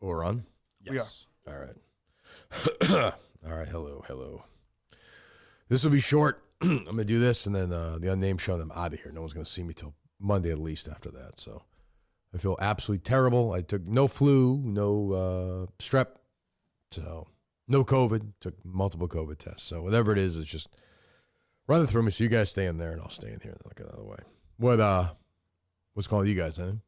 Oh, we're on? Yes. All right. All right. Hello. This will be short. I'm going to do this, and then the unnamed show, and I'm out of here. No one's going to see me till Monday at least after that. So I feel absolutely terrible. I took no flu, no strep, so no COVID. Took multiple COVID tests. So whatever it is, it's just running through me. So you guys stay in there, and I'll stay in here and look another way. What's going on with you guys, then?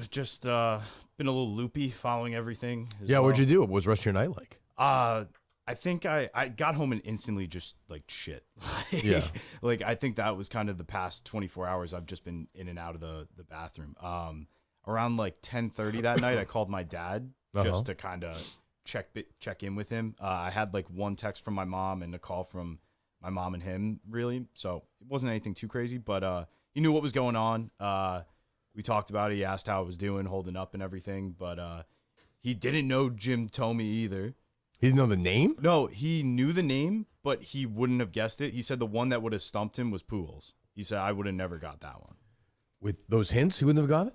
Just been a little loopy following everything. Yeah, what'd you do? What was the rest of your night like? I think I got home and instantly just like shit. Yeah. Like I think that was kind of the past 24 hours I've just been in and out of the bathroom. Around like 10:30 that night, I called my dad just to kind of check in with him. I had like one text from my mom and a call from my mom and him, really. So it wasn't anything too crazy, but he knew what was going on. We talked about it. He asked how I was doing, holding up and everything, but he didn't know Jim Tomey either. He didn't know the name? No, he knew the name, but he wouldn't have guessed it. He said the one that would have stumped him was Pujols. He said, I would have never got that one. With those hints, he wouldn't have got it?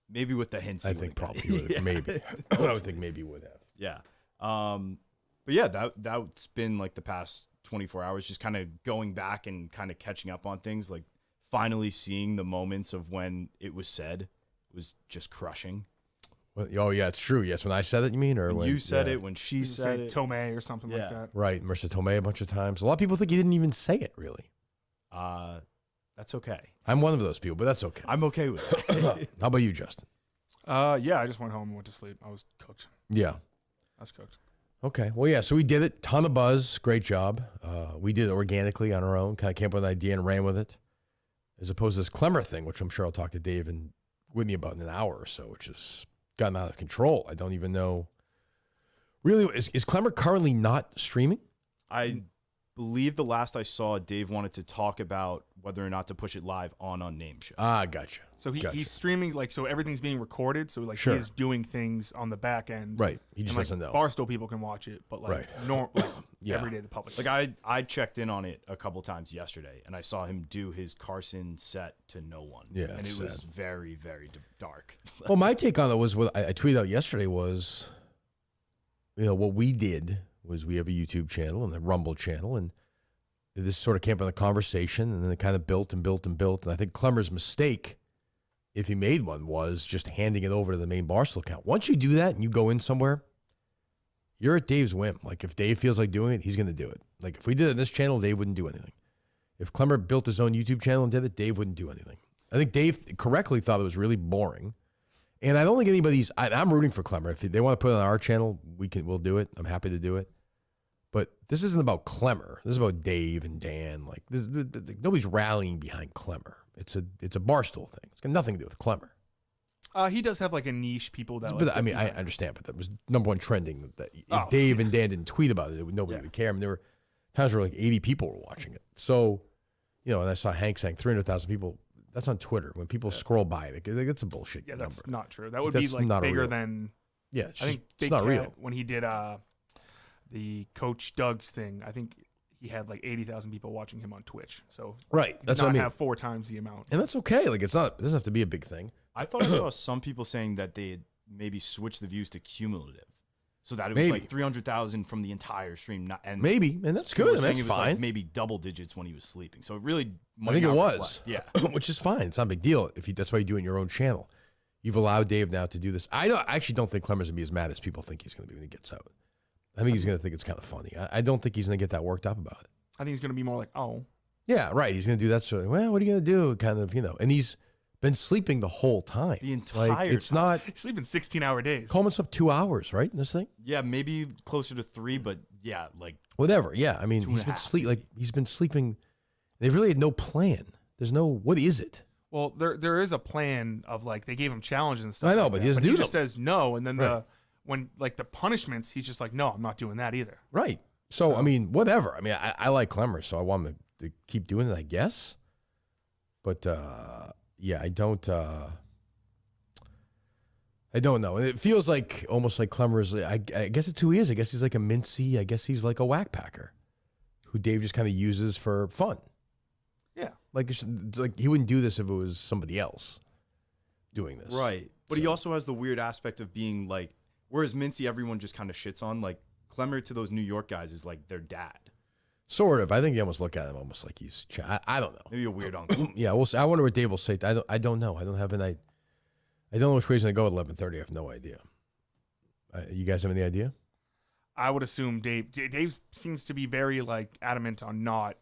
Maybe with the hints. I think probably he would have. Yeah. Maybe. I would think maybe he would have. Yeah. But yeah, that's been like the past 24 hours, just kind of going back and kind of catching up on things, like finally seeing the moments of when it was said was just crushing. Well, oh, yeah, it's true. Yes, when I said it, you mean? Or when you said it, when she said it. Tomei or something like that. Right, Marissa Tomei a bunch of times. A lot of people think he didn't even say it, really. That's okay. I'm one of those people, but that's okay. I'm okay with it. How about you, Justin? Yeah, I just went home and went to sleep. I was cooked. Yeah. I was cooked. Okay. Well, yeah, so we did it. Ton of buzz. Great job. We did it organically on our own. Kind of came up with an idea and ran with it. As opposed to this Clemmer thing, which I'm sure I'll talk to Dave and Whitney about in an hour or so, which has gotten out of control. I don't even know. Really, is Clemmer currently not streaming? I believe the last I saw, Dave wanted to talk about whether or not to push it live on Unnamed Show. Gotcha. So he's streaming, like, so everything's being recorded. So, like, Sure. he is doing things on the back end. Right. He just and, doesn't know. Barstool people can watch it, but, like, Yeah. everyday the public. Like, I checked in on it a couple times yesterday, and I saw him do his Carson set to no one. Yeah, and it sad. was very, very dark. Well, my take on it was what I tweeted out yesterday was, what we did was we have a YouTube channel and a Rumble channel, and this sort of came up in the conversation, and then it kind of built and built and built. And I think Clemmer's mistake, if he made one, was just handing it over to the main Barstool account. Once you do that and you go in somewhere, you're at Dave's whim. Like, if Dave feels like doing it, he's going to do it. Like, if we did it on this channel, Dave wouldn't do anything. If Clemmer built his own YouTube channel and did it, Dave wouldn't do anything. I think Dave correctly thought it was really boring. And I don't think anybody's, I'm rooting for Clemmer. If they want to put it on our channel, we'll do it. I'm happy to do it. But this isn't about Clemmer. This is about Dave and Dan. Like, nobody's rallying behind Clemmer. It's a Barstool thing. It's got nothing to do with Clemmer. He does have, like, a niche people that. But I mean, I understand, but that was number one trending. That if Dave and Dan didn't tweet about it, nobody would care. I mean, there were times where like 80 people were watching it. So, and I saw Hank saying 300,000 people. That's on Twitter. When people scroll by it, that's a bullshit number. That's not true. That would be like bigger than. Yeah, I think it's not real. When he did the Coach Doug's thing, I think he had like 80,000 people watching him on Twitch. So right, that's not what I mean. Have 4 times the amount, and that's okay. Like, it doesn't have to be a big thing. I thought I saw some people saying that they had maybe switched the views to cumulative, so that it was like 300,000 from the entire stream. And that's good. I mean, that's it was fine. like maybe double digits when he was sleeping. So it really, I think it was. Yeah, which is fine. It's not a big deal if that's why you do it in your own channel. You've allowed Dave now to do this. I actually don't think Clemmer's gonna be as mad as people think he's gonna be when he gets out. I think he's gonna think it's kind of funny. I don't think he's gonna get that worked up about it. I think he's gonna be more like, oh, yeah, right. He's gonna do that sort of. Well, what are you gonna do? Kind of, and he's been sleeping the whole time. The entire it's not he's sleeping 16-hour days. Coleman slept 2 hours, right? In this thing. Yeah, maybe closer to 3, but yeah, like whatever. Yeah, I mean, he's been sleeping. They really had no plan. There's no. What is it? Well, there is a plan of, like, they gave him challenges and stuff. I know, like but that, he doesn't do them. He just says no, and then when the punishments, he's just like, no, I'm not doing that either. Right. So I mean, whatever. I mean, I like Clemmer, so I want him to keep doing it, I guess. But yeah, I don't know. And it feels like almost like Clemmer is. I guess it's who he is. I guess he's like a mincy. I guess he's like a whack packer, who Dave just kind of uses for fun. Yeah. Like he wouldn't do this if it was somebody else doing this. Right. But he also has the weird aspect of being like, whereas Mincy, everyone just kind of shits on, like Clemmer to those New York guys is like their dad. Sort of. I think you almost look at him almost like he's. I don't know. Maybe a weird uncle. Yeah. We'll see. I wonder what Dave will say. I don't know. I don't have an idea. I don't know which way he's going to go at 11:30. I have no idea. You guys have any idea? I would assume Dave seems to be very like adamant on not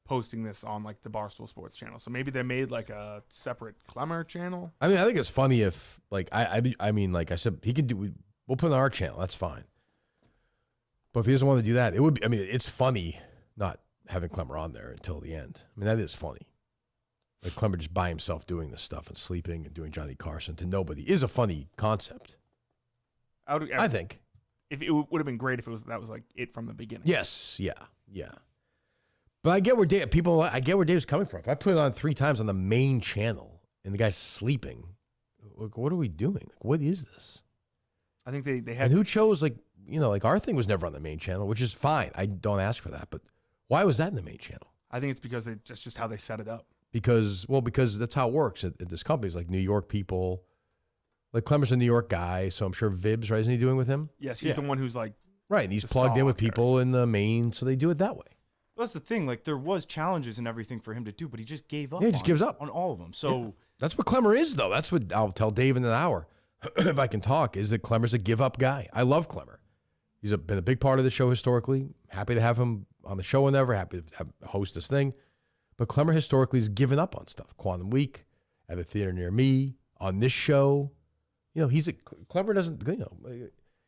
posting this on like the Barstool Sports channel. So maybe they made like a separate Clemmer channel. I mean, I think it's funny if like I mean, like I said, he can do. We'll put it on our channel. That's fine. But if he doesn't want to do that, it would be. I mean, it's funny not having Clemmer on there until the end. I mean, that is funny. Like Clemmer just by himself doing this stuff and sleeping and doing Johnny Carson to nobody is a funny concept. I think. If it would have been great if that was like it from the beginning. Yes, yeah. But I get where Dave's coming from. If I put it on 3 times on the main channel and the guy's sleeping, like, what are we doing? Like, what is this? I think they had. And who chose like our thing was never on the main channel, which is fine. I don't ask for that, but why was that in the main channel? I think it's because that's just how they set it up. Because that's how it works at this company. It's like New York people. Like Clemmer's a New York guy, so I'm sure Vibs, right? Isn't he doing with him? Yes, he's the one who's like right. And he's plugged in with people in the main, so they do it that way. Well, that's the thing. Like there was challenges and everything for him to do, but he just gave up. Yeah, he just gives up on all of them. So that's what Clemmer is, though. That's what I'll tell Dave in an hour, if I can talk. Is that Clemmer's a give-up guy? I love Clemmer. He's been a big part of the show historically. Happy to have him on the show whenever. Happy to host this thing. But Clemmer historically has given up on stuff. Quantum Week, at a theater near me, on this show. Clemmer doesn't.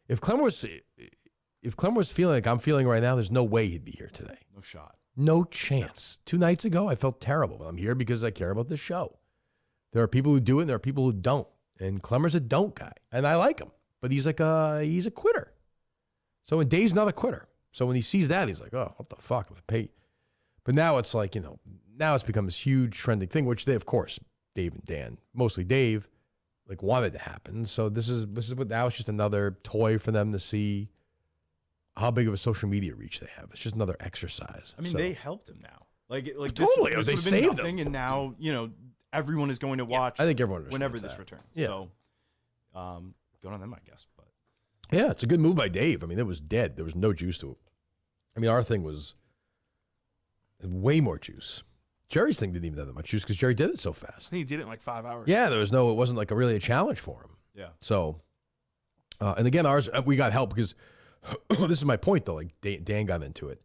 If Clemmer was feeling like I'm feeling right now, there's no way he'd be here today. No shot. No chance. 2 nights ago, I felt terrible, but I'm here because I care about this show. There are people who do it, and there are people who don't. And Clemmer's a don't guy, and I like him, but he's like he's a quitter. So when Dave's not a quitter, so when he sees that, he's like, oh, what the fuck? I'm gonna pay. But now it's like now it's become this huge trending thing, which they, of course, Dave and Dan, mostly Dave, like wanted to happen. So this is what now it's just another toy for them to see how big of a social media reach they have. It's just another exercise. I mean, they helped him now. Like totally, this they would have been saved nothing, him. And now everyone is going to watch. I think everyone whenever that. this returns. Yeah. So, good on them, I guess. But yeah, it's a good move by Dave. I mean, it was dead. There was no juice to it. I mean, our thing was way more juice. Jerry's thing didn't even have that much juice because Jerry did it so fast. I think he did it in like 5 hours. Yeah, it wasn't like really a challenge for him. Yeah. So, and again, ours, we got help because this is my point though. Like Dan got into it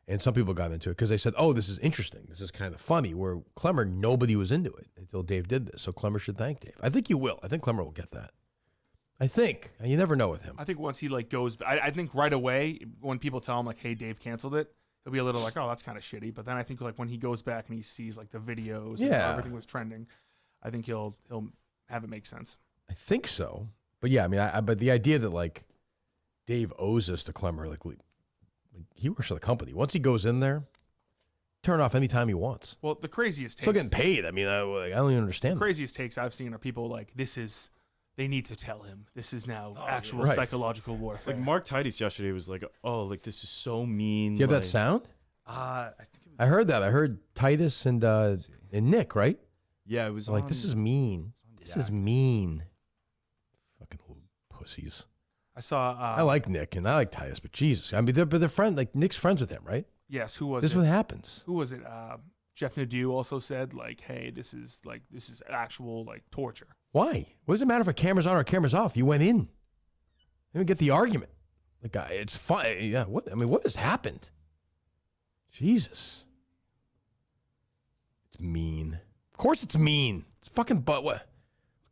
and some people got into it because they said, oh, this is interesting. This is kind of funny. Where Clemmer, nobody was into it until Dave did this. So Clemmer should thank Dave. I think you will. I think Clemmer will get that. I think. And you never know with him. I think once he like goes, I think right away when people tell him like, hey, Dave canceled it, he'll be a little like, oh, that's kind of shitty. But then I think like when he goes back and he sees like the videos and how everything was trending, I think he'll have it make sense. I think so. But yeah, I mean, but the idea that like Dave owes this to Clemmer, like he works for the company. Once he goes in there, turn off anytime he wants. Well, the craziest takes. Still getting paid. I mean, I don't even understand. The craziest takes I've seen are people like, they need to tell him. This is now actual right. psychological warfare. Like Mark Titus yesterday was like, oh, like this is so mean. Do you have that sound? I think I heard that. I heard Titus and Nick, right? Yeah, it was like, this is mean. This is mean. Fucking little pussies. I saw. I like Nick and I like Titus, but Jesus, I mean, they're friends. Like Nick's friends with him, right? Yes. Who was this? It? What happens? Who was it? Jeff Nadeau also said like, hey, this is actual like torture. Why? What does it matter if a camera's on or a camera's off? You went in. You didn't get the argument. Like, it's fun. Yeah. What? I mean, what has happened? Jesus. It's mean. Of course, it's mean. It's fucking. But what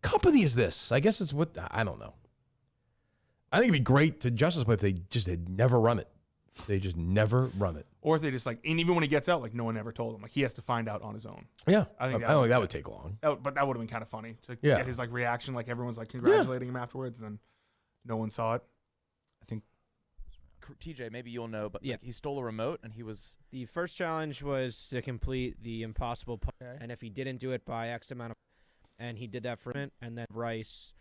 company is this? I guess it's what I don't know. I think it'd be great to Justice if they just had never run it. They just never run it. Or if they just like, and even when he gets out, like no one ever told him. Like he has to find out on his own. Yeah, I don't think that would take long. But that would have been kind of funny to get his like reaction. Like everyone's like congratulating him afterwards, and then no one saw it. I think TJ, maybe you'll know, but like, he stole a remote and he was. The first challenge was to complete the impossible puzzle, and if he didn't do it by X amount of, and he did that for a minute, and then Rice,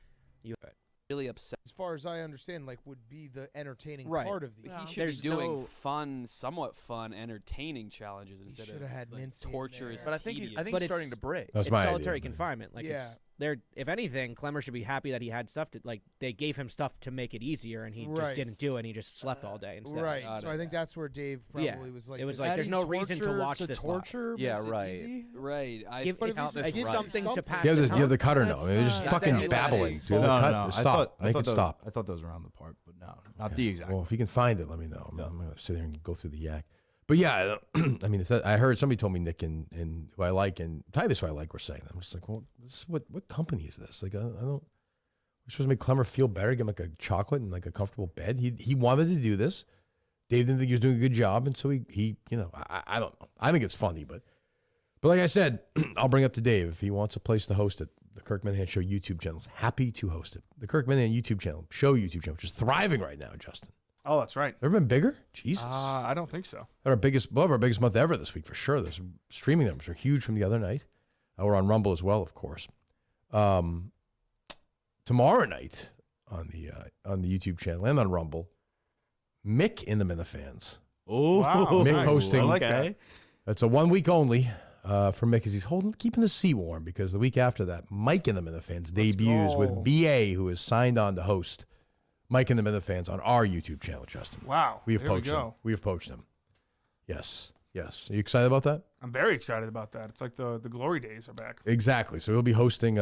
really upset. as far as I understand, like would be the entertaining Right. part of these. He should be There's doing no- fun, somewhat fun, entertaining challenges instead should of have had like, Mincy in torturous. there. But I think tedious. he's But starting it's- to break. That's It's my solitary idea. confinement. Like Yeah. it's there. If anything, Clemmer should be happy that he had stuff to like. They gave him stuff to make it easier, and he just Right. didn't do it. And he just slept all day instead. Right. Got So it. I think that's where Dave Yeah. probably was like. It was this- like, there's no reason to watch to this live. torture. Yeah, makes it right. easy? Right. I Give, But it's, if count this it's right. something to pass. You have the the, you have the time. cutter now. That's They're just not- fucking that babbling. is- Do the No, cut. no, Stop. Make it those, stop. I thought those were around the park, but no, not the exact. Well, if you can find it, let me know. I'm going to sit here and go through the yak. But yeah, I mean, I heard somebody told me Nick and who I like and Tyvis who I like were saying that. I'm just like, well, this is what company is this? Like, I don't. We're supposed to make Clemmer feel better, give him like a chocolate and like a comfortable bed. He wanted to do this. Dave didn't think he was doing a good job, and so he you know, I don't know. I think it's funny, but like I said, I'll bring up to Dave if he wants a place to host it. The Kirk Minihane Show YouTube channel is happy to host it. The Kirk Minihane YouTube channel, which is thriving right now, Justin. Oh, that's right. Ever been bigger? Jesus. I don't think so. We'll have our biggest month ever this week for sure. The streaming numbers are huge from the other night. We're on Rumble as well, of course. Tomorrow night on the YouTube channel and on Rumble, Mick and the Minifans. Oh, Wow, Mick nice. hosting. I like that. That's a 1 week only for Mick as he's keeping the seat warm because the week after that, Mike and the Minifans debuts go. with BA, who is signed on to host Mike and the Minifans on our YouTube channel, Justin. Wow. We have there poached we him. go. We have poached him. Yes. Are you excited about that? I'm very excited about that. It's like the glory days are back. Exactly. So he'll be hosting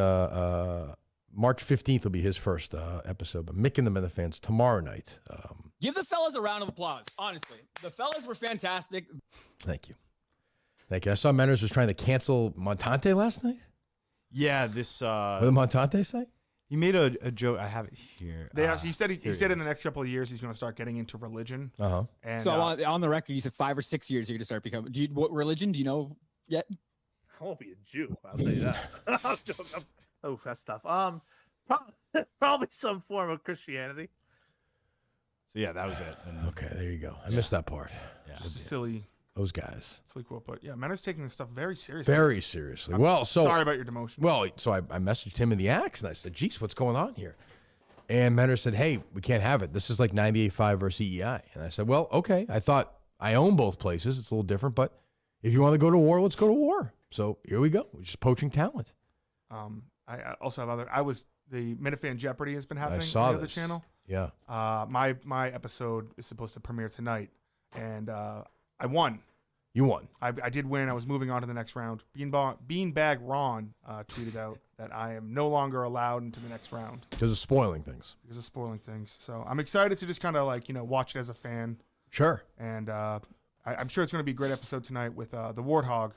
March 15th will be his first episode, but Mick and the Minifans tomorrow night. Give the fellas a round of applause. Honestly, the fellas were fantastic. Thank you. I saw Menners was trying to cancel Montante last night. yeah. This What did Montante say? he made a joke. I have it here. He said here in it the is. next couple of years he's going to start getting into religion. Uh-huh. And So on the record, you said 5 or 6 years you're gonna start becoming. What religion do you know yet? I won't be a Jew. I'll tell you that. I'm joking. Oh, that's tough. Probably some form of Christianity. So yeah, that was it. And Okay, there you go. I missed that part. yeah. just a silly Those guys. quote, but yeah, Mena's taking this stuff very seriously. Very seriously. Well, so Sorry about your demotion. Well, so I messaged him in the Axe, and I said, geez, what's going on here? And Menner said, hey, we can't have it. This is like 98.5 versus EEI. And I said, well, okay. I thought I own both places. It's a little different, but if you want to go to war, let's go to war. So here we go. We're just poaching talent. I also have the Minifan Jeopardy has been happening saw on the other this. channel. Yeah. My episode is supposed to premiere tonight, and I won. You won. I did win. I was moving on to the next round. Beanbag Ron tweeted out that I am no longer allowed into the next round Because of spoiling things. because of spoiling things. So I'm excited to just kind of watch it as a fan, Sure. and I'm sure it's going to be a great episode tonight with the Warthog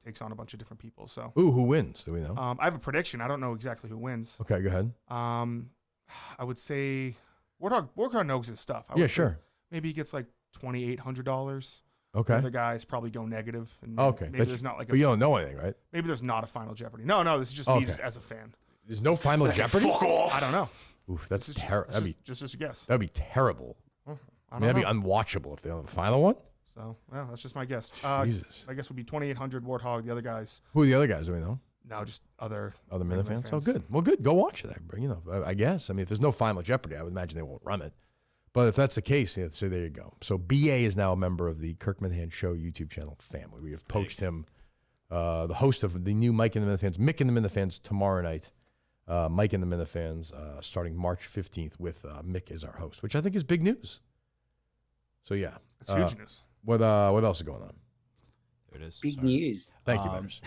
takes on a bunch of different people. So Ooh, who wins? Do we know? I have a prediction. I don't know exactly who wins. Okay, go ahead. I would say Warthog knows his stuff. I Yeah, would say sure. Maybe he gets like $2,800. Okay. The other guys probably go negative. And Okay. Maybe there's not like but you don't know anything, right? maybe there's not a final Jeopardy. No, this is just Okay. me just as a fan. There's no final Jeopardy? I don't know. Oof, that's It's terrible. That'd be just a guess. terrible. I I don't mean, that'd know. be unwatchable if they don't have a final one. So, well, that's just my guess. Jesus. My guess would be 2,800 Warthog. The other guys, Who are the other guys? Do we know? no, just other Minifans? Oh, fans. good. Well, good. Go watch it. I guess. I mean, if there's no final Jeopardy, I would imagine they won't run it. But if that's the case, yeah, so there you go. So BA is now a member of the Kirk Minihane Show YouTube channel family. We have poached him, the host of the new Mike and the Minifans, Mick and the Minifans tomorrow night. Mike and the Minifans starting March 15th with Mick as our host, which I think is big news. So yeah, It's huge news. What else is going on? There it is. Big Sorry. news. Thank you, Manners.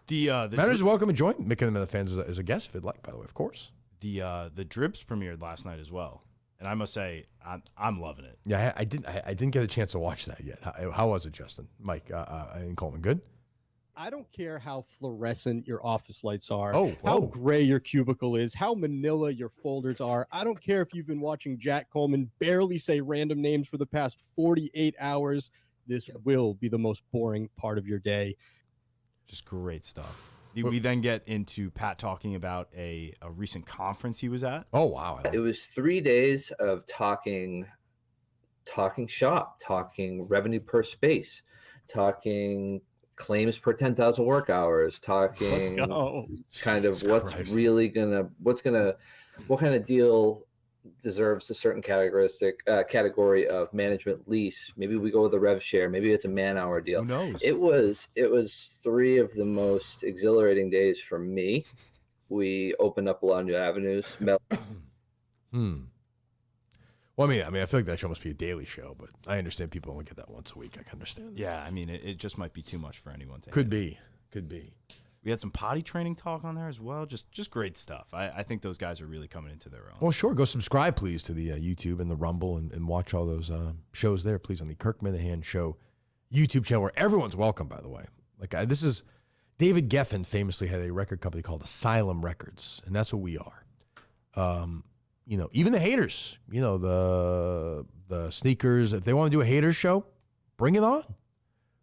The Manners is welcome to join Mick and the Minifans as a guest if you'd like. By the way, of course. The Drips premiered last night as well, and I must say I'm loving it. Yeah, I didn't get a chance to watch that yet. How was it, Justin, Mike, and Coleman? Good. I don't care how fluorescent your office lights are, Oh, how whoa. gray your cubicle is, how manila your folders are. I don't care if you've been watching Jack Coleman barely say random names for the past 48 hours. This will be the most boring part of your day. Just great stuff. We then get into Pat talking about a recent conference he was at. Oh, wow. It was 3 days of talking shop, talking revenue per space, talking claims per 10,000 work hours, talking Oh, kind of Jesus what's Christ. really what's gonna what kind of deal deserves a certain category of management lease. Maybe we go with a rev share. Maybe it's a man-hour deal. Who knows? It was 3 of the most exhilarating days for me. We opened up a lot of new avenues. Well, I mean, I feel like that show must be a daily show, but I understand people only get that once a week. I can understand. Yeah, I mean, it just might be too much for anyone to Could handle. be. We had some potty training talk on there as well. Just great stuff. I think those guys are really coming into their own. Well, sure. Go subscribe, please, to the YouTube and the Rumble and watch all those shows there, please, on the Kirk Minihane Show YouTube channel, where everyone's welcome, by the way. Like, this is David Geffen famously had a record company called Asylum Records, and that's what we are. Even the haters, the sneakers, if they want to do a haters show, bring it on.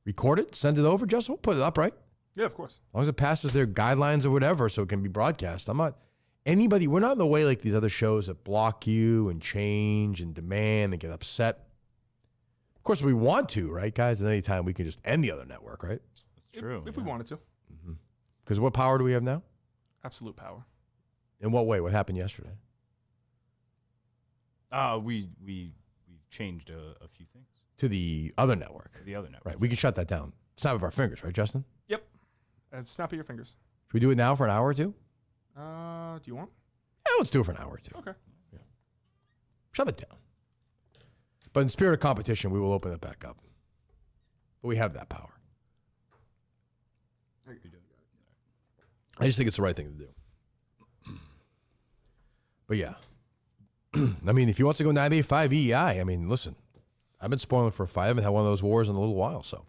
Record it, send it over. Justin, we'll put it up, right? Yeah, of course. As long as it passes their guidelines or whatever so it can be broadcast. We're not in the way like these other shows that block you and change and demand and get upset. Of course, we want to, right, guys? At any time, we can just end the other network, right? That's true. If we wanted to. Because what power do we have now? Absolute power. In what way? What happened yesterday? We've changed a few things. To the other network. Right. We can shut that down. Snap of our fingers, right, Justin? Yep. Snap of your fingers. Should we do it now for an hour or two? Do you want? Yeah, let's do it for an hour or two. Okay. Yeah. Shut it down. But in spirit of competition, we will open it back up. But we have that power. I just think it's the right thing to do. But yeah. I mean, if he wants to go 98.5 EEI, I mean, listen, I've been spoiling for a fight. I haven't had one of those wars in a little while, so.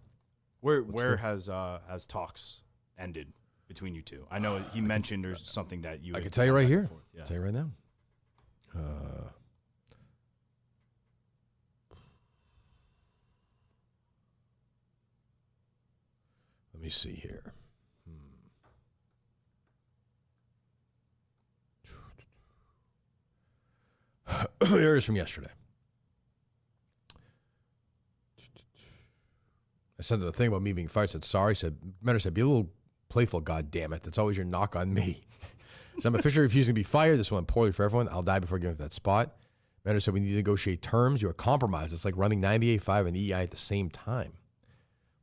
Where has talks ended between you two? I know he mentioned there's something that you. I can tell you right here. Yeah. I'll tell you right now. Let me see here. Here it is from yesterday. I sent the thing about me being fired. Said sorry. Said Mentor said be a little playful. God damn it! That's always your knock on me. So I'm officially refusing to be fired. This went poorly for everyone. I'll die before giving up that spot. Mentor said we need to negotiate terms. You are compromised. It's like running 98.5 and EI at the same time,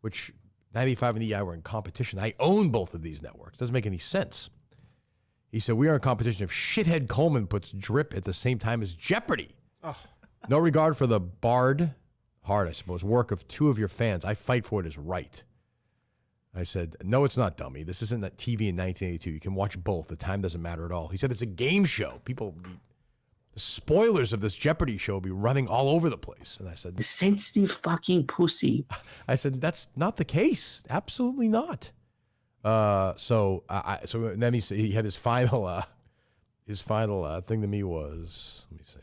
which 95 and EI were in competition. I own both of these networks. Doesn't make any sense. He said, we are in competition if shithead Coleman puts drip at the same time as Jeopardy. Oh. No regard for the hard, I suppose, work of 2 of your fans. I fight for what is right. I said, no, it's not, dummy. This isn't that TV in 1982. You can watch both. The time doesn't matter at all. He said, it's a game show. The spoilers of this Jeopardy show will be running all over the place. And I said, the sensitive fucking pussy. I said, that's not the case. Absolutely not. So then he had his final thing to me was, let me see.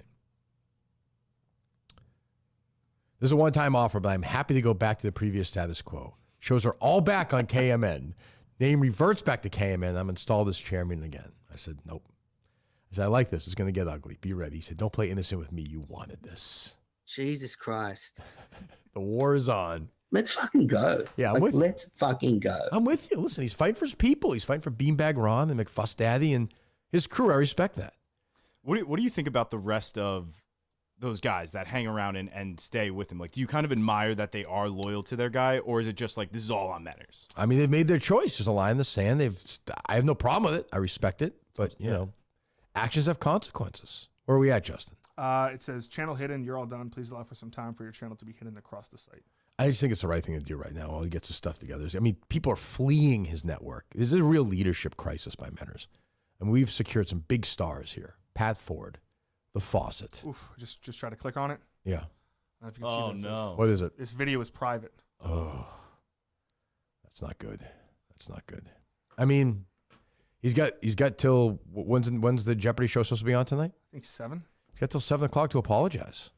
This is a one-time offer, but I'm happy to go back to the previous status quo. Shows are all back on KMN. Name reverts back to KMN. I'm installed as chairman again. I said, nope. I said, I like this. It's going to get ugly. Be ready. He said, don't play innocent with me. You wanted this. Jesus Christ. The war is on. Let's fucking go. Yeah, let's fucking go. I'm with you. Listen, he's fighting for his people. He's fighting for Beanbag Ron and McFuss Daddy and his crew. I respect that. What do you think about the rest of those guys that hang around and stay with him? Like, do you kind of admire that they are loyal to their guy, or is it just like, this is all on Manners? I mean, they've made their choice. There's a line in the sand. I have no problem with it. I respect it. But, you know, actions have consequences. Where are we at, Justin? It says, channel hidden. You're all done. Please allow for some time for your channel to be hidden across the site. I just think it's the right thing to do right now while he gets his stuff together. I mean, people are fleeing his network. This is a real leadership crisis by Manners. And we've secured some big stars here. Pat Ford, The Faucet. Oof, just try to click on it. Yeah. I don't know if you can see no. What is it? This video is private. Oh. That's not good. That's not good. I mean, he's got till, when's the Jeopardy show supposed to be on tonight? I think 7. He's got till 7 o'clock to apologize.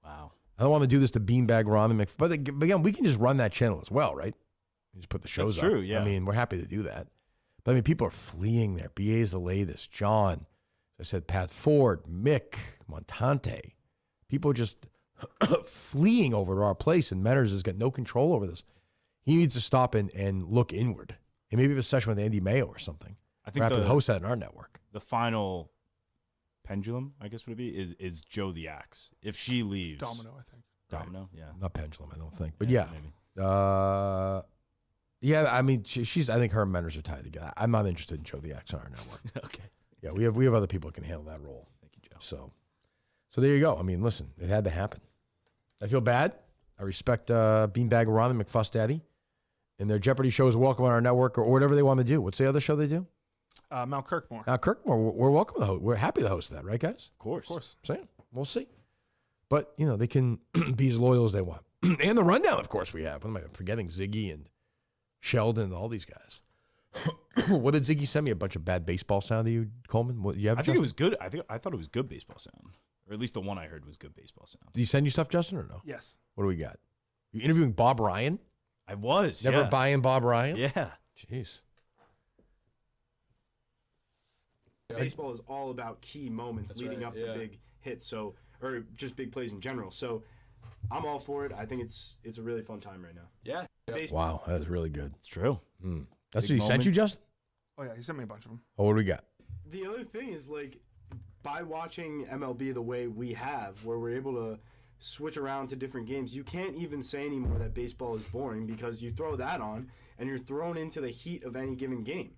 Wow. I don't want to do this to Beanbag Ron and but again, we can just run that channel as well, right? We just put the shows That's true, up. yeah. I mean, we're happy to do that. But I mean, people are fleeing there. BA is the latest. John, as I said, Pat Ford, Mick, Montante. People just fleeing over to our place, and Manners has got no control over this. He needs to stop and look inward. And maybe have a session with Andy Mayo or something. I think we're happy to host that in our network. The final pendulum, I guess would it be, is Joe the Axe. If she leaves. Domino, I think. Domino, yeah. Not pendulum, I don't think. But yeah. Yeah, I mean, she's. I think her and Menders are tied together. I'm not interested in Joe the Axe on our network. Okay. Yeah, we have other people who can handle that role. Thank you, Joe. So there you go. I mean, listen, it had to happen. I feel bad. I respect Beanbag Ron and McFuss Daddy. And their Jeopardy shows welcome on our network or whatever they want to do. What's the other show they do? Mount Kirkmore. Now, Kirkmore, we're welcome to host. We're happy to host that, right, guys? Of course. Of course. So, we'll see. But, they can be as loyal as they want. And the rundown, of course, we have. What am I forgetting? Ziggy and Sheldon and all these guys. What did Ziggy send me? A bunch of bad baseball sound to you, Coleman? What, you have I think it was good. I thought it was good baseball sound. Or at least the one I heard was good baseball sound. Did he send you stuff, Justin, or no? Yes. What do we got? You interviewing Bob Ryan? I was. Never yeah. buying Bob Ryan? Yeah. Jeez. Baseball is all about key moments leading up to big hits, or just big plays in general. So I'm all for it. I think it's a really fun time right now. Yeah. Wow, that is really good. It's true. That's Big what he sent you, moments. Justin? Oh, yeah, he sent me a bunch of them. Oh, what do we got? The other thing is, like, by watching MLB the way we have, where we're able to switch around to different games, you can't even say anymore that baseball is boring because you throw that on and you're thrown into the heat of any given game.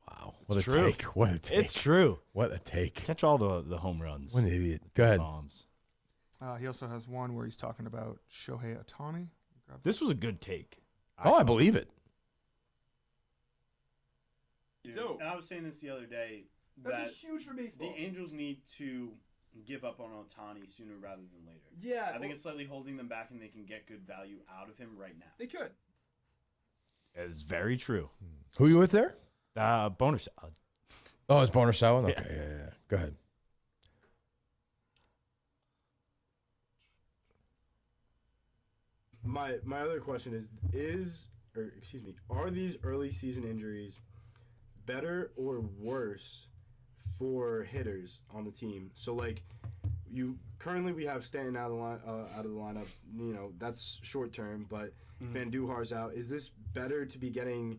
Wow, what It's a true. take. What a take. It's true. What a take. Catch all the home runs. What an idiot. Go ahead. Bombs. He also has one where he's talking about Shohei Ohtani. This was a good take. Oh, I believe it. And I was saying this the other day that huge for baseball. the Angels need to give up on Ohtani sooner rather than later. Yeah, I think it's slightly holding them back, and they can get good value out of him right now. They could. That is very true. Who you with there? Boner salad. Oh, it's Boner Salad? Okay, Yeah. yeah. Go ahead. My other question are these early season injuries better or worse for hitters on the team? So, like, we have Stanton out of the lineup. That's short term, but Van Duhar's out. Is this better to be getting?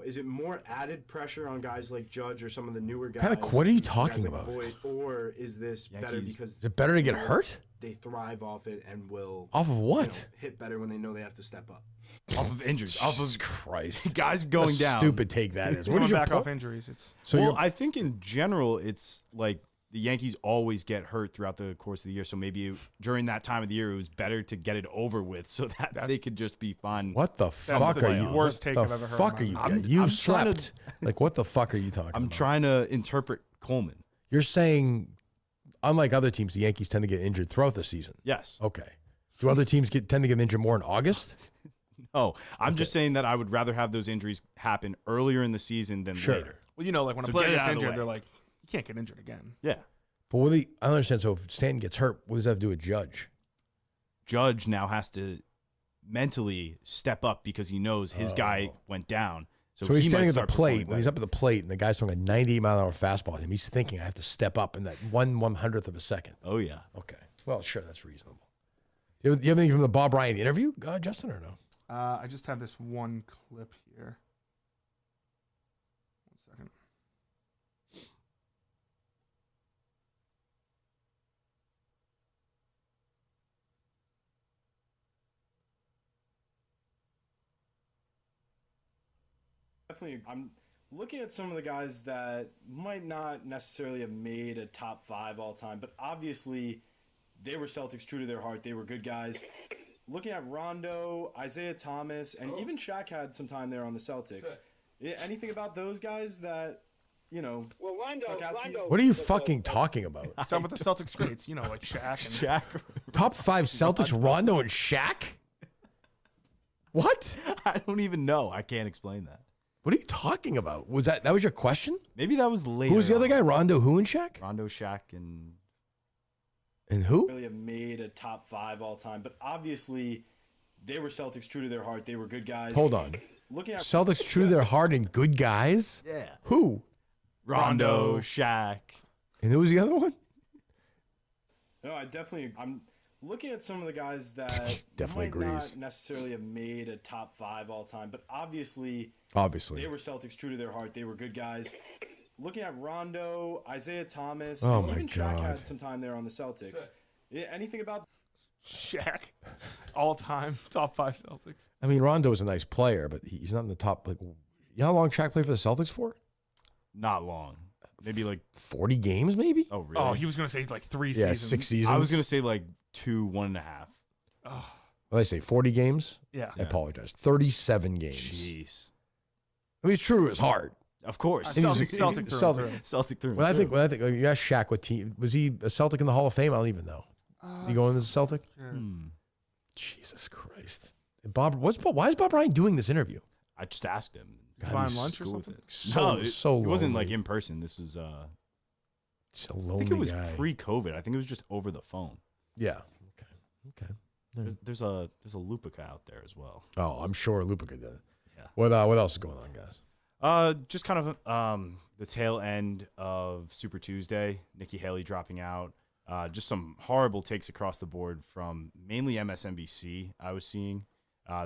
Is it more added pressure on guys like Judge or some of the newer guys? What are you guys talking like about? Voit, or is this better because Is it better to get hurt? they thrive off it and will Off of what? hit better when they know they have to step up? Off of injuries. Off of Christ. guys going What a down. stupid take that is. What Coming is your back point? off injuries. It's So I think in general, it's like the Yankees always get hurt throughout the course of the year. So maybe during that time of the year, it was better to get it over with so that they could just be fine. What the fuck the are you? worst take what I've the ever heard fuck are in you? my life. You I'm trying slept. Like, what the fuck are you talking I'm about? trying to interpret Coleman. You're saying, unlike other teams, the Yankees tend to get injured throughout the season. Yes. Okay. Do other teams tend to get injured more in August? No, I'm just saying that I would rather have those injuries happen earlier in the season than Sure. later. well, like when So a player get it gets out of the injured, way. they're like, you can't get injured again. Yeah. But I don't understand. So if Stanton gets hurt, what does that have to do with Judge? Judge now has to mentally step up because he knows his guy went down. So he he's might standing at the start plate. performing When he's better. up at the plate and the guy's throwing a 98-mile-an-hour fastball at him, he's thinking, I have to step up in that 1/100th of a second. Oh, yeah. Okay. Well, sure, that's reasonable. Do you have anything from the Bob Ryan interview, Justin, or no? I just have this one clip here. 1 second. Definitely, I'm looking at some of the guys that might not necessarily have made a top 5 all time, but obviously they were Celtics true to their heart. They were good guys. Looking at Rondo, Isaiah Thomas, and even Shaq had some time there on the Celtics. Yeah, anything about those guys that, Well, stuck out to you? What are you fucking talking about? Some of the Celtics greats, like Shaq. And Shaq. Top 5 Celtics, Rondo and Shaq? What? I don't even know. I can't explain that. What are you talking about? Was that your question? Maybe that was later. Who was the other on. guy? Rondo, who, and Shaq? Rondo, Shaq, and who? Really have made a top 5 all time, but obviously they were Celtics true to their heart. They were good guys. Hold on. Looking at Celtics true to their heart and good guys? Yeah. Who? Rondo, Shaq. And who was the other one? No, I'm looking at some of the guys that Definitely might agrees. not necessarily have made a top 5 all time, but obviously Obviously. they were Celtics true to their heart. They were good guys. looking at Rondo, Isaiah Thomas, Oh and my even Shaq God. had some time there on the Celtics. Yeah, anything about Shaq, all time top 5 Celtics. I mean, Rondo is a nice player, but he's not in the top. Like, you know how long Shaq played for the Celtics for? Not long. Maybe like 40 games, maybe. Oh, really? Oh, he was gonna say like 3 Yeah, seasons. 6 seasons. I was gonna say like 2, 1.5. Oh, What did I say? 40 games. yeah. I apologize. 37 games. Jeez. I mean, it's true to his heart. Of course. And he was a- Celtic through and Celtic. through. Celtic through. When I think, like, you ask Shaq what team was he a Celtic in the Hall of Fame? I don't even know. Did he go into the Celtic? Jesus Christ! Why is Bob Ryan doing this interview? I just asked him. God, Buying he's lunch or Cool with something? it. So- No, so it wasn't like lonely. in person. This was It's a I lonely think it was guy. pre-COVID. I think it was just over the phone. Yeah. Okay. There's a Lupica out there as well. Oh, I'm sure Lupica did it. Yeah. What else is going on, guys? Just kind of the tail end of Super Tuesday. Nikki Haley dropping out. Just some horrible takes across the board from mainly MSNBC. I was seeing.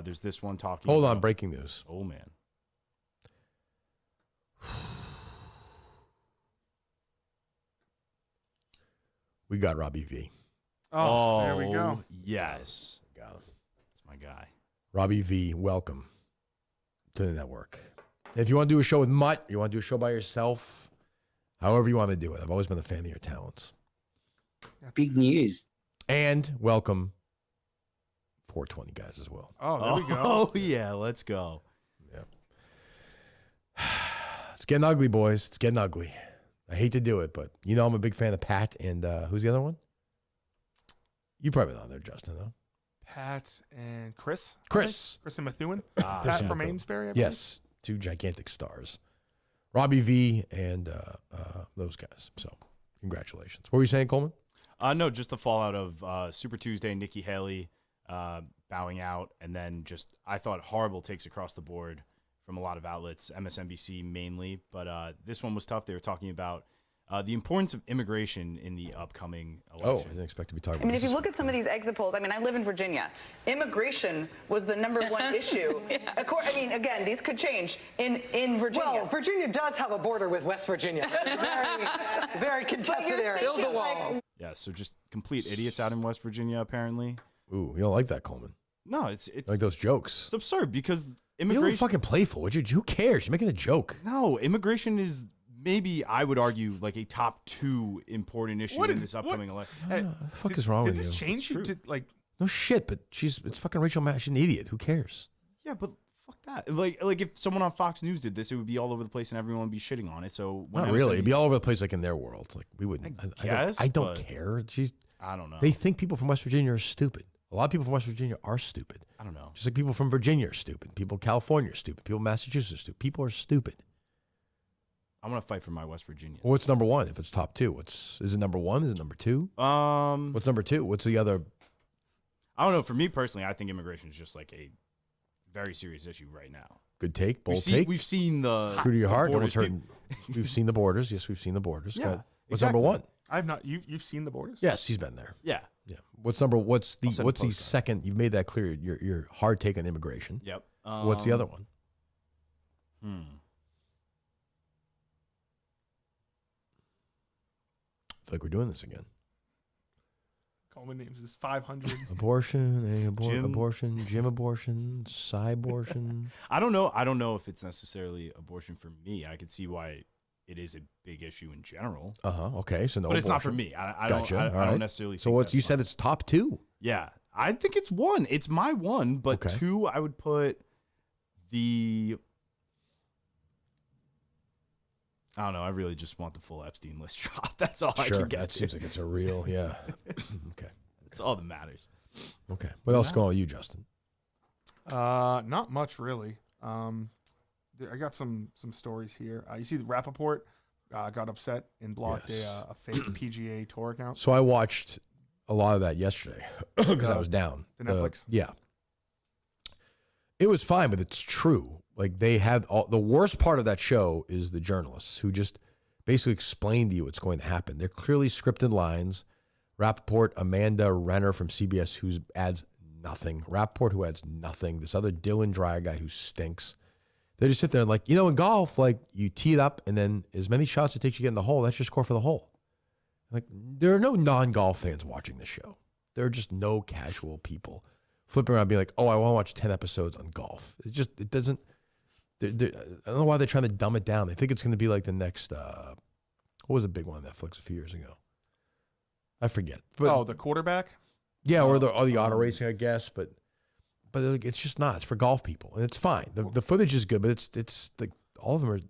There's this one talking. Hold on, about- breaking news. Oh man. We got Robbie V. Oh, there we go. Yes. Got him. That's my guy. Robbie V, welcome to the network. If you want to do a show with Mutt, you want to do a show by yourself, however you want to do it. I've always been a fan of your talents. Big news. And welcome 420 guys as well. Oh, there we go. Oh yeah, let's go. It's getting ugly, boys. It's getting ugly. I hate to do it, but you know I'm a big fan of Pat and who's the other one? You probably not there, Justin, though. Pat and Chris. Chris. Chris and Methuen. Chris Pat and from Methuen. Amesbury, I believe. Yes, two gigantic stars. Robbie V and those guys. So congratulations. What were you saying, Coleman? No, just the fallout of Super Tuesday, Nikki Haley bowing out, and then just I thought horrible takes across the board from a lot of outlets, MSNBC mainly. But this one was tough. They were talking about the importance of immigration in the upcoming election. Oh, I didn't expect to be talking I mean, about if you look at some of these exit polls, I mean, I live in Virginia. Immigration was the #1 issue. I mean, again, these could change in Virginia. Well, Virginia does have a border with West Virginia. Very, very contested area. Build a wall. Yeah, so just complete idiots out in West Virginia, apparently. Ooh, you don't like that, Coleman? No, it's like those jokes. It's absurd because You're immigration. fucking playful. Who cares? You're making a joke. No, immigration is maybe I would argue like a top 2 important issue What in is- this upcoming election. What the fuck is wrong Did with this you? change you to like? No shit, but it's fucking Rachel Maddow. She's an idiot. Who cares? Yeah, but fuck that. Like if someone on Fox News did this, it would be all over the place and everyone would be shitting on it. So when Not really. It'd be all over the place, like in their world. Like we wouldn't. I don't but care. I don't know. They think people from West Virginia are stupid. A lot of people from West Virginia are stupid. I don't know. Just like people from Virginia are stupid. People in California are stupid. People in Massachusetts are stupid. People are stupid. I'm gonna fight for my West Virginia. Well, what's number one? If it's top 2, is it number 1? Is it number 2? What's number 2? What's the other? I don't know. For me personally, I think immigration is just like a very serious issue right now. Good take. Bold take. We've seen the True to your the heart. No borders one's hurting. We've seen the borders. Yes, we've seen the borders. Yeah, Go ahead. What's exactly. number 1? I've not. You've seen the borders? Yes, he's been there. Yeah. Yeah. What's the I'll send a what's the postcard. second? You've made that clear. Your hard take on immigration. Yep. What's the other one? I feel like we're doing this again. Coleman names is 500. Abortion, Jim. abortion, Jim abortion, abortion. I don't know. I don't know if it's necessarily abortion for me. I could see why it is a big issue in general. Okay, so no. But it's not for abortion. me. I Gotcha. don't. I All don't right. necessarily. So think what's that's you fine. said it's top 2? Yeah, I think it's 1. It's my 1, but Okay. 2, I would put the. I don't know. I really just want the full Epstein list drop. That's all I Sure, can get. that to. seems like it's a real Okay. It's all that matters. Okay. What else is going on with you, Justin? Not much really. I got some stories here. You see, the Rappaport got upset and blocked a fake PGA Tour account. So I watched a lot of that yesterday because I was down. The Netflix? Yeah. It was fine, but it's true. Like they have the worst part of that show is the journalists who just basically explain to you what's going to happen. They're clearly scripted lines. Rappaport, Amanda Renner from CBS, who adds nothing. Rappaport, who adds nothing. This other Dylan Dry guy who stinks. They just sit there and like, in golf, like you tee it up and then as many shots it takes you to get in the hole, that's your score for the hole. Like there are no non-golf fans watching this show. There are just no casual people flipping around being like, oh, I want to watch 10 episodes on golf. It doesn't, I don't know why they're trying to dumb it down. They think it's going to be like the next, what was the big one on Netflix a few years ago? I forget. But, the quarterback? Yeah, or the auto racing, I guess. But like, it's just not. It's for golf people, and it's fine. The footage is good, but it's like all of them are like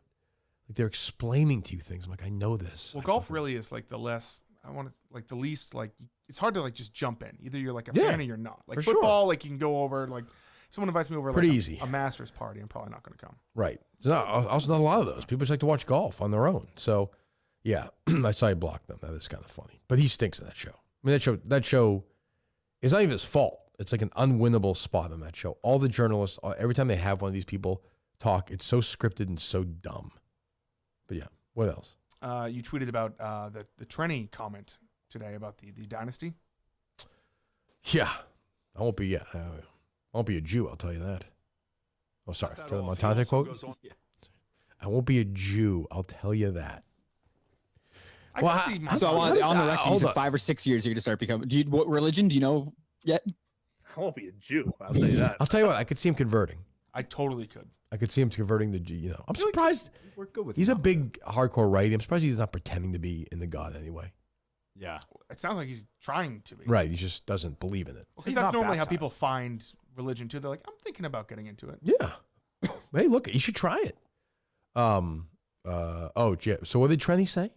they're explaining to you things. I'm like, I know this. Well, golf really is like the least like it's hard to like just jump in. Either you're like a fan or you're not. Like football, like you can go over. Like someone invites me over, pretty like easy. A Masters party, I'm probably not going to come. Right. There's also not a lot of those. People just like to watch golf on their own. So, yeah, I saw you block them. That is kind of funny. But he stinks in that show. I mean, that show is not even his fault. It's like an unwinnable spot on that show. All the journalists, every time they have one of these people talk, it's so scripted and so dumb. But yeah, what else? You tweeted about the Trenni comment today about the dynasty. Yeah, I won't be a Jew. I'll tell you that. Oh, sorry. The Montante quote. I won't be a Jew. I'll tell you that. So on the record, you said 5 or 6 years you're going to start becoming. What religion do you know yet? I won't be a Jew. I'll tell you that. I'll tell you what. I could see him converting. I totally could. I could see him converting to Jew. I'm surprised. We're good with. He's a big hardcore righty. I'm surprised he's not pretending to be in the God anyway. Yeah, it sounds like he's trying to be. Right. He just doesn't believe in it. Because that's normally how people find religion too. They're like, I'm thinking about getting into it. Yeah. Hey, look, you should try it. So what did Trenni say?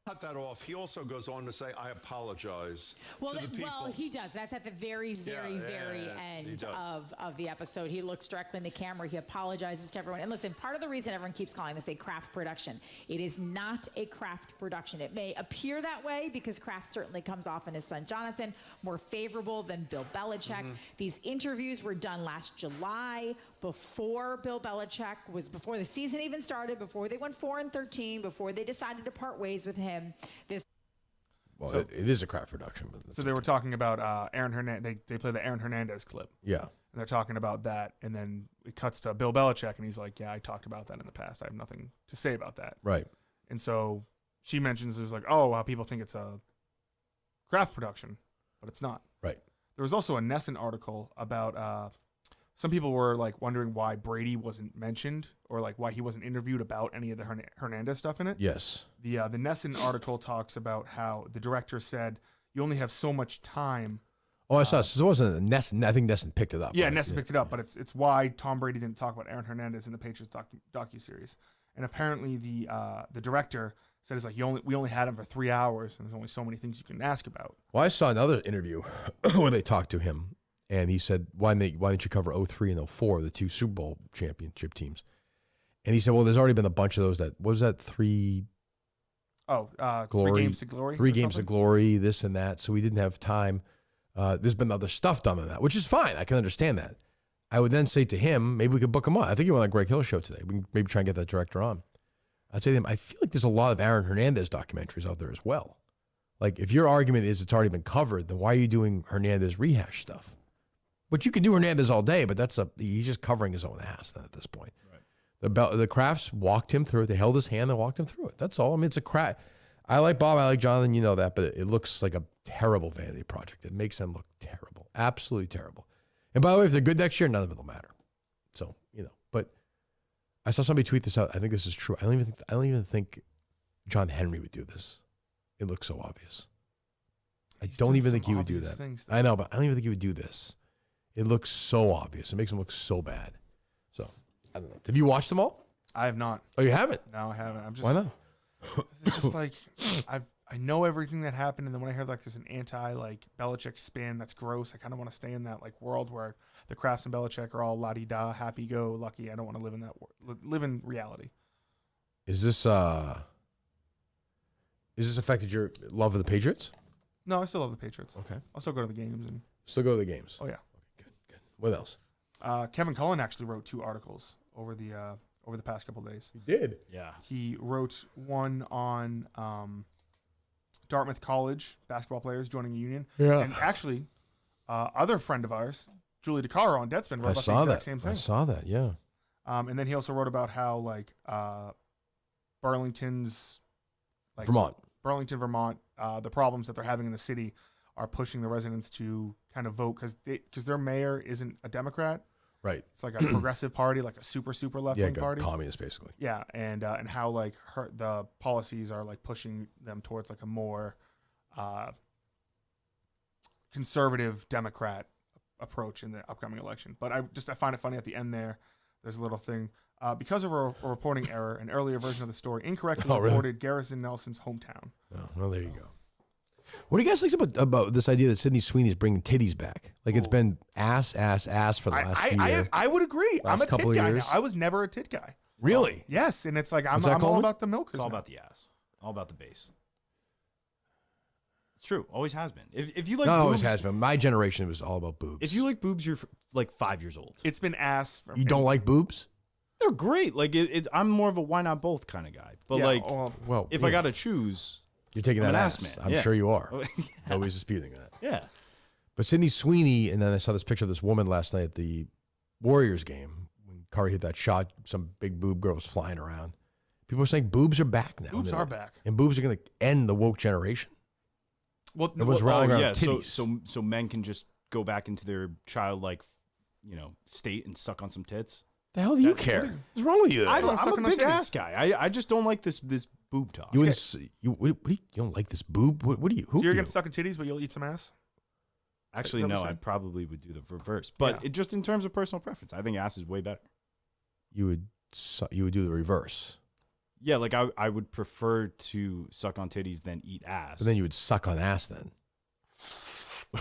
Cut that off. He also goes on to say, I apologize well, to the people. Well, he does. That's at the very end of the episode. He looks directly in the camera. He apologizes to everyone. And listen, part of the reason everyone keeps calling this a Kraft production, it is not a Kraft production. It may appear that way because Kraft certainly comes off in his son Jonathan more favorable than Bill Belichick. These interviews were done last July before Bill Belichick before the season even started, before they went 4-13, before they decided to part ways with him. It is a Kraft production. But so they were talking about Aaron Hernandez. They play the Aaron Hernandez clip. Yeah. And they're talking about that, and then it cuts to Bill Belichick, and he's like, yeah, I talked about that in the past. I have nothing to say about that. Right. And so she mentions, it was like, oh, how people think it's a Kraft production, but it's not. Right. There was also a Nesson article about some people were like wondering why Brady wasn't mentioned or like why he wasn't interviewed about any of the Hernandez stuff in it. Yes. The Nesson article talks about how the director said you only have so much time. Oh, I saw. So it wasn't Nesson. I think Nesson picked it up. Yeah, right? Nesson picked it up, but it's why Tom Brady didn't talk about Aaron Hernandez in the Patriots docu-series. And apparently the director said it's like we only had him for 3 hours and there's only so many things you can ask about. Well, I saw another interview where they talked to him. And he said, why didn't you cover 03 and 04, the two Super Bowl championship teams? And he said, well, there's already been a bunch of those what was that, 3 Games to Glory? 3 Games to Glory, this and that. So we didn't have time. There's been other stuff done on that, which is fine. I can understand that. I would then say to him, maybe we could book him on. I think he went on Greg Hill's show today. We can maybe try and get that director on. I'd say to him, I feel like there's a lot of Aaron Hernandez documentaries out there as well. Like, if your argument is it's already been covered, then why are you doing Hernandez rehash stuff? But you can do Hernandez all day, but he's just covering his own ass then at this point. Right. The Krafts walked him through it. They held his hand and walked him through it. That's all. I mean, it's a crack. I like Bob. I like Jonathan. You know that, but it looks like a terrible vanity project. It makes them look terrible, absolutely terrible. And by the way, if they're good next year, none of it will matter. So but I saw somebody tweet this out. I think this is true. I don't even think John Henry would do this. It looks so obvious. I don't even think he would do that. I know, but I don't even think he would do this. It looks so obvious. It makes him look so bad. So, I don't know. Have you watched them all? I have not. Oh, you haven't? No, I haven't. I'm just. Why not? It's just like I know everything that happened, and then when I heard like there's an Belichick spin, that's gross. I kind of want to stay in that world where the Krafts and Belichick are all la-di-da, happy go lucky. I don't want to live in that live in reality. Is this affected your love of the Patriots? No, I still love the Patriots. Okay. I'll still go to the games and still go to the games. Oh yeah. What else? Kevin Cullen actually wrote 2 articles over the past couple of days. He did? Yeah. He wrote one on Dartmouth College basketball players joining a union. Yeah. And actually, other friend of ours, Julie DeCaro on Deadspin, wrote about the exact same thing. I saw that, yeah. And then he also wrote about how like Burlington's Burlington, Vermont, the problems that they're having in the city are pushing the residents to kind of vote because their mayor isn't a Democrat. Right. It's like a progressive party, like a super left wing party. Communist basically. Yeah, and how like the policies are like pushing them towards like a more conservative Democrat approach in the upcoming election. But I find it funny at the end there's a little thing. Because of a reporting error, an earlier version of the story incorrectly reported Garrison Nelson's hometown. Oh, well, there you go. What do you guys think about this idea that Sydney Sweeney's bringing titties back? Like it's been ass for the last few years. I would agree. I'm a tit guy now. I was never a tit guy. Really? Yes, and it's like I'm all about the milkers. It's all about the ass. All about the base. It's true. Always has been. If you like boobs, always has been. My generation, it was all about boobs. If you like boobs, you're like 5 years old. It's been ass. You don't like boobs? They're great. Like I'm more of a why not both kind of guy. But if I got to choose, you're taking I'm that an ass. man. I'm sure you are. Yeah. Nobody's disputing that. Yeah. But Sydney Sweeney, and then I saw this picture of this woman last night at the Warriors game when Curry hit that shot. Some big boob girl was flying around. People are saying boobs are back now. Boobs are back, and boobs are going to end the woke generation. Well, everyone's rallying around titties. So men can just go back into their childlike, state and suck on some tits. The hell do you care? What's wrong with you? I'm a big ass guy. I just don't like this boob talk. You don't like this boob? What do you? So you're against sucking titties, but you'll eat some ass? Actually, no. I probably would do the reverse. But it just in terms of personal preference, I think ass is way better. You would do the reverse. Yeah, like I would prefer to suck on titties than eat ass. But then you would suck on ass then.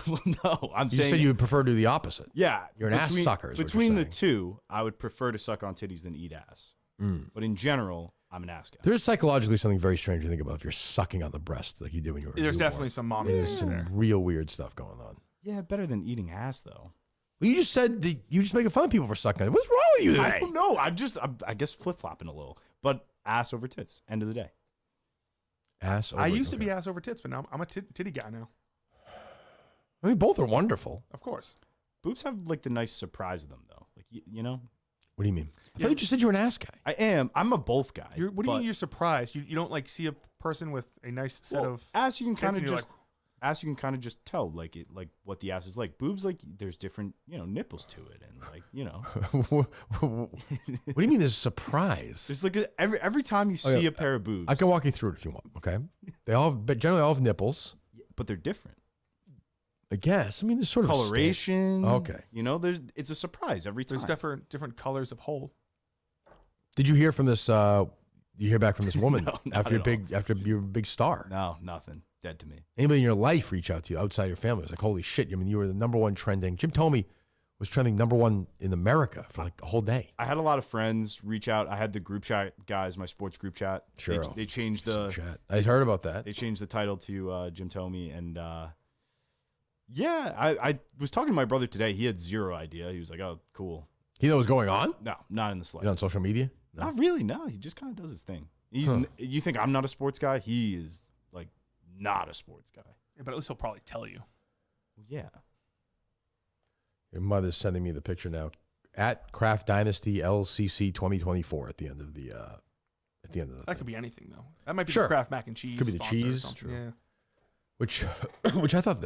Well, no, I'm saying you said you would prefer to do the opposite. Yeah, you're an ass sucker. Between the two, I would prefer to suck on titties than eat ass. Mm. But in general, I'm an ass guy. There's psychologically something very strange to think about if you're sucking on the breast like you do when you were. There's definitely some mom. There's some real weird stuff going on. Yeah, better than eating ass though. Well, you just said you just making fun of people for sucking on it. What's wrong with you today? I don't know. I guess flip flopping a little, but ass over tits. End of the day. Ass. I used to be ass over tits, but now I'm a titty guy now. I mean, both are wonderful. Of course. Boobs have like the nice surprise of them though. Like you know. What do you mean? I thought you just said you were an ass guy. I am. I'm a both guy. What do you mean you're surprised? You don't like see a person with a nice set of ass. You can kind of just ass. You can kind of just tell like what the ass is like. Boobs like there's different nipples to it and what do you mean there's a surprise? It's like every time you see a pair of boobs. I can walk you through it if you want. Okay. But generally all have nipples, but they're different. I guess. I mean, there's sort of coloration. Okay. It's a surprise every time. There's different colors of hole. Did you hear from this? You hear back from this woman No, after you're a big star? No, nothing. Dead to me. Anybody in your life reach out to you outside your family? It's like, holy shit! I mean, you were the #1 trending. Jim Tomey was trending #1 in America for like a whole day. I had a lot of friends reach out. I had the group chat guys, my sports group chat. Sure. They changed the chat. I heard about that. They changed the title to Jim Tomey and. Yeah, I was talking to my brother today. He had zero idea. He was like, "Oh, cool." He knows what's going on? No, not in the slightest. You on social media? No. Not really. No, he just kind of does his thing. You think I'm not a sports guy? He is like not a sports guy. Yeah, but at least he'll probably tell you. Yeah. Your mother's sending me the picture now. At Kraft Dynasty LCC 2024 at the end of the That could be anything though. That might be Sure. the Kraft mac and cheese. Could be the sponsor or cheese. something. Yeah. Which I thought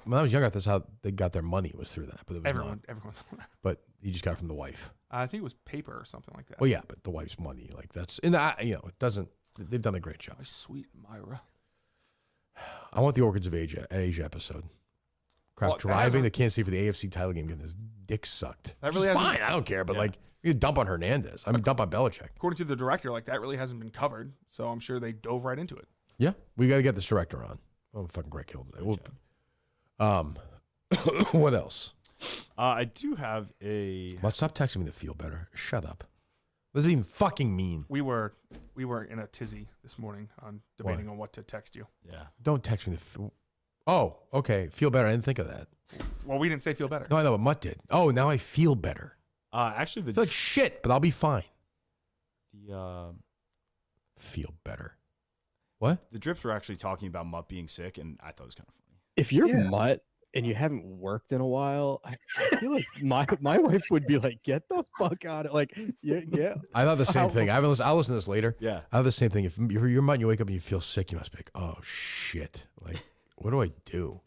when I was younger, that's how they got their money was through that. But it was Everyone. But you just got it from the wife. I think it was paper or something like that. Well, yeah, but the wife's money, like that's in that. It doesn't. They've done a great job. My sweet Myra. I want the Orchids of Asia episode. Kraft driving to Kansas City for the AFC title game, getting his dick sucked. That really fine. I don't care, but you dump on Hernandez. I mean, dump on Belichick. According to the director, that really hasn't been covered. So I'm sure they dove right into it. Yeah, we got to get this director on. Oh, fucking Greg Hill today. What else? I do have a. Well, stop texting me to feel better. Shut up. What does it even fucking mean? We were in a tizzy this morning on debating on what to text you. Yeah. Don't text me to. Oh, okay. Feel better. I didn't think of that. Well, we didn't say feel better. No, I know what Mutt did. Oh, now I feel better. Actually, I feel like shit, but I'll be fine. The feel better. What? The drips were actually talking about Mutt being sick, and I thought it was kind of funny. If you're Mutt, and you haven't worked in a while, I feel like my wife would be like, "Get the fuck out of like, yeah." I thought the same thing. I'll listen to this later. Yeah, I have the same thing. If you're mutton, you wake up and you feel sick, you must be like, "Oh shit! Like, what do I do?"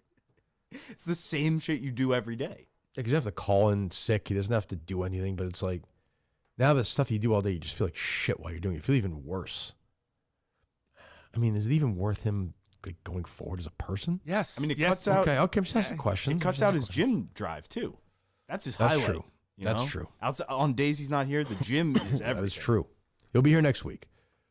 It's the same shit you do every day. Because you have to call in sick. He doesn't have to do anything, but it's like now the stuff you do all day, you just feel like shit while you're doing it. You feel even worse. I mean, is it even worth him like going forward as a person? Yes. I mean, it Yes. cuts out. Okay, I'm just asking questions. It cuts out his gym drive too. That's his That's highlight. true. you That's know? true. Outside, on days he's not here, the gym is everything. That is true. He'll be here next week.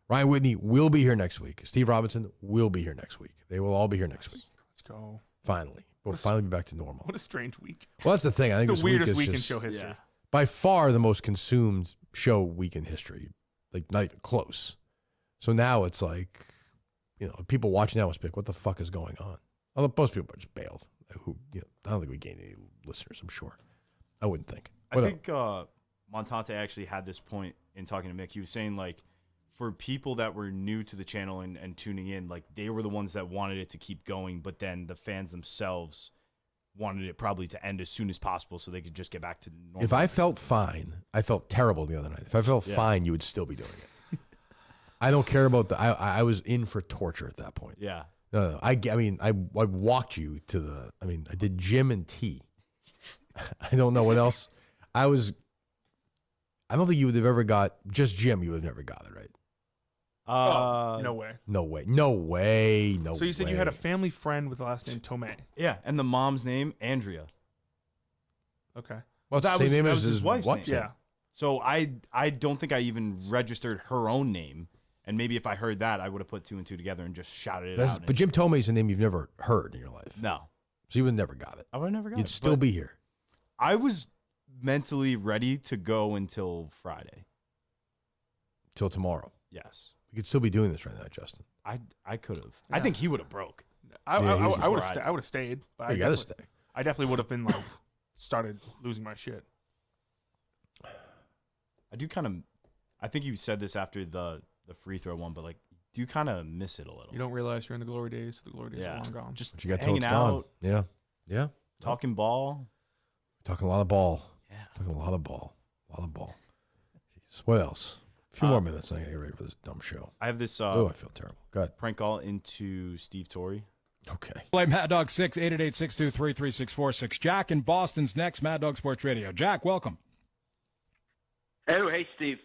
Ryan Whitney will be here next week. Steve Robinson will be here next week. They will all be here next week. Let's go. Finally. We'll finally be back to normal. What a strange week. Well, that's the thing. I think It's this the weirdest week week in is show history. by far the most consumed show week in history. Like, not even close. So now it's like, you know, people watching now must be like, what the fuck is going on? Although most people are just bailed. Who, you know, I don't think we gained any listeners, I'm sure. I wouldn't think. I think Montante actually had this point in talking to Mick. He was saying, like, for people that were new to the channel and tuning in, like, they were the ones that wanted it to keep going, but then the fans themselves wanted it probably to end as soon as possible so they could just get back to normal. If I felt fine, I felt terrible the other night. If I felt fine, you would still be doing it. I don't care about the. I was in for torture at that point. Yeah. No. I mean, I walked you to the. I mean, I did gym and tea. I don't know what else. I don't think you would have ever got just gym. You would have never got it, right? No way. No way. No way. No. So you said you had a family friend with the last name Tomei. Yeah, and the mom's name Andrea. Okay. Well, that same was, name that as was his wife's name. Yeah. So I don't think I even registered her own name, and maybe if I heard that, I would have put two and two together and just shouted it out. But Jim Tomei is a name you've never heard in your life. No. So you would have never got it. I would have never got it. You'd still be here. I was mentally ready to go until Friday. Till tomorrow. Yes. We could still be doing this right now, Justin. I could have. I think he would have broke. I would have stayed. But You gotta stay. I definitely would have been like started losing my shit. I do kind of. I think you said this after the free throw one, but like, do you kind of miss it a little? You don't realize you're in the glory days. So the glory days are long gone. Just But you got till hanging it's out, gone. Yeah. Yeah. talking ball. Talking a lot of ball. Yeah. Talking a lot of ball. A lot of ball. Jeez. What else? A few more minutes and I gotta get ready for this dumb show. I have this. Oh, I feel terrible. Go ahead. Prank call into Steve Torre. Okay. Play Mad Dog 6, 888-623-3646. Jack in Boston's next, Mad Dog Sports Radio. Jack, welcome. Oh, hey, Steve.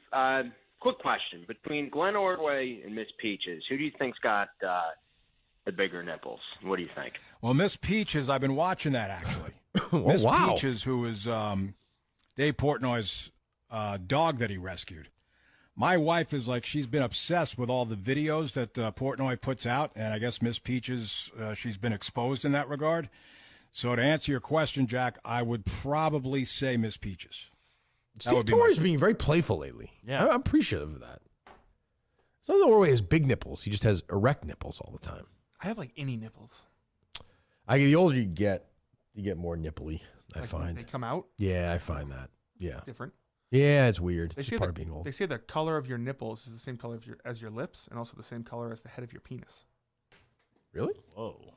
Quick question. Between Glenn Ordway and Miss Peaches, who do you think's got the bigger nipples? What do you think? Well, Miss Peaches, I've been watching that, actually. Oh, Miss wow. Peaches, who is Dave Portnoy's dog that he rescued. My wife is like, she's been obsessed with all the videos that Portnoy puts out, and I guess Miss Peaches, she's been exposed in that regard. So to answer your question, Jack, I would probably say Miss Peaches. Steve Torre's being very playful lately. Yeah. I'm appreciative of that. It's not that Orway has big nipples. He just has erect nipples all the time. I have like any nipples. The older you get more nipply, I Like, find. they come out? Yeah, I find that. Yeah. Different. Yeah, it's weird. They It's say just part the, of being old. They say the color of your nipples is the same color as your lips, and also the same color as the head of your penis. Really? Whoa.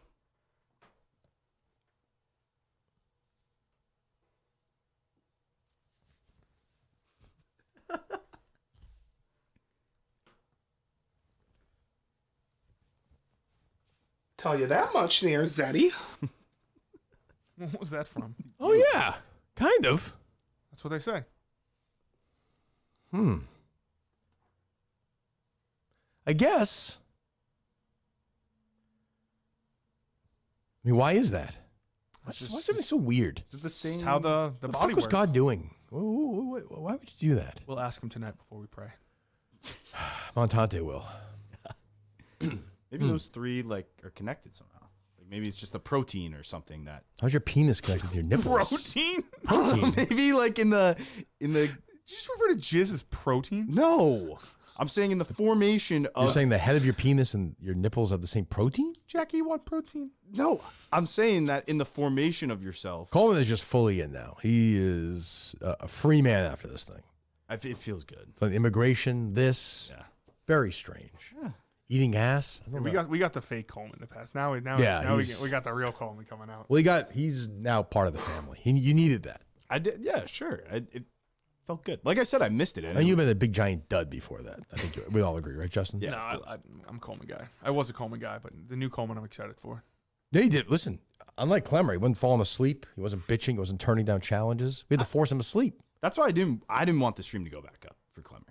Tell you that much, there, Zeddy. What was that from? Oh, yeah. Kind of. That's what they say. I guess. I mean, why is that? Why is everything so weird? Is this the same? It's how the What the body fuck was works. God doing? Why would you do that? We'll ask him tonight before we pray. Montante will. Maybe those three like are connected somehow. Like maybe it's just the protein or something that. How's your penis connected to your nipples? Protein? Protein. Maybe like in the. Did you just refer to jizz as protein? No, I'm saying in the formation of. You're saying the head of your penis and your nipples have the same protein? Jackie, you want protein? No, I'm saying that in the formation of yourself. Coleman is just fully in now. He is a free man after this thing. It feels good. So immigration, this, very strange. Yeah. eating ass. We got the fake Coleman to pass. Now we got the real Coleman coming out. Well, he's now part of the family. You needed that. I did. Yeah, sure. It felt good. Like I said, I missed it. And you've been a big giant dud before that. I think we all agree, right, Justin? Yeah. No, I'm a Coleman guy. I was a Coleman guy, but the new Coleman I'm excited for. Yeah, he did. Listen, unlike Clemmer, he wasn't falling asleep. He wasn't bitching. He wasn't turning down challenges. We had to force him to sleep. That's why I didn't want the stream to go back up for Clemmer.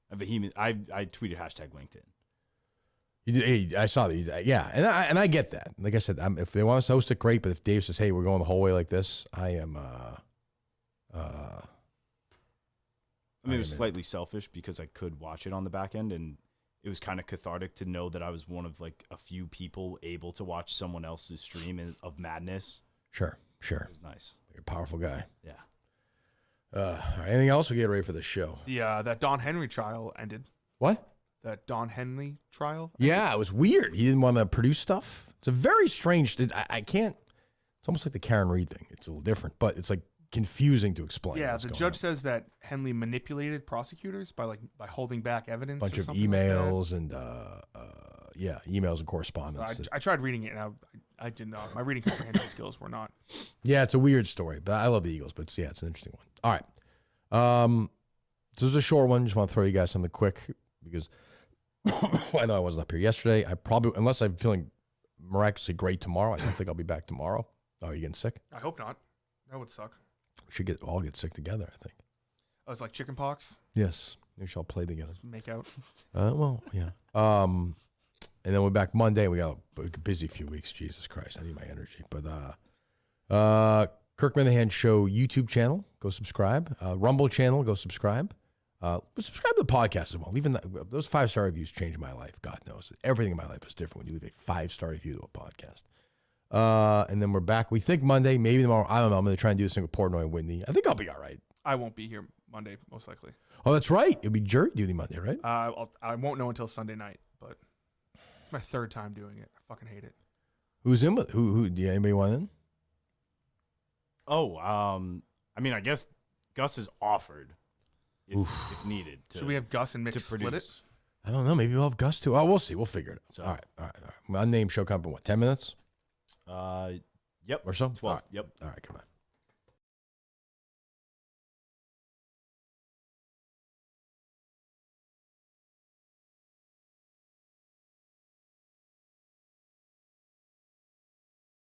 I tweeted hashtag LinkedIn. You did, hey, I saw that. Yeah, and I get that. Like I said, if they want us to host it, great. But if Dave says, "Hey, we're going the whole way like this," I am. I mean, it was slightly selfish because I could watch it on the back end, and it was kind of cathartic to know that I was one of like a few people able to watch someone else's stream of madness. Sure. It was nice. You're a powerful guy. Yeah. All right, anything else? We get ready for the show. That Don Henry trial ended. What? That Don Henley trial? Yeah, it was weird. He didn't want to produce stuff. It's a very strange. I can't. It's almost like the Karen Reed thing. It's a little different, but it's like confusing to explain. Yeah, the judge says that Henley manipulated prosecutors by holding back evidence. Bunch or of something emails like and emails and correspondence. So I tried reading it, and I did not. My reading comprehension skills were not. Yeah, it's a weird story, but I love the Eagles. But it's an interesting one. All right, so this is a short one. Just want to throw you guys something quick because I know I wasn't up here yesterday. I probably, unless I'm feeling miraculously great tomorrow, I don't think I'll be back tomorrow. Oh, are you getting sick? I hope not. That would suck. We should all get sick together, I think. Oh, it's like chicken pox? Yes. We shall play together. Make out? Well, yeah. And then we're back Monday. We got a busy few weeks. Jesus Christ. I need my energy. But Kirk Minihane Show YouTube channel. Go subscribe. Rumble channel. Go subscribe. Subscribe to the podcast as well. Even those 5-star reviews changed my life. God knows. Everything in my life is different when you leave a 5-star review to a podcast. And then we're back. We think Monday, maybe tomorrow. I don't know. I'm going to try and do this thing with Portnoy and Whitney. I think I'll be all right. I won't be here Monday, most likely. Oh, that's right. It'll be jury duty Monday, right? I won't know until Sunday night, but it's my 3rd time doing it. I fucking hate it. Who's in with? Who? Do anybody want in? Oh, I mean, I guess Gus is offered if needed. Should we have Gus and Mick split it? I don't know. Maybe we'll have Gus too. Oh, we'll see. We'll figure it out. So, all right. My name show coming in what? 10 minutes? Yep. Or so? 12. Yep. All right. Come on.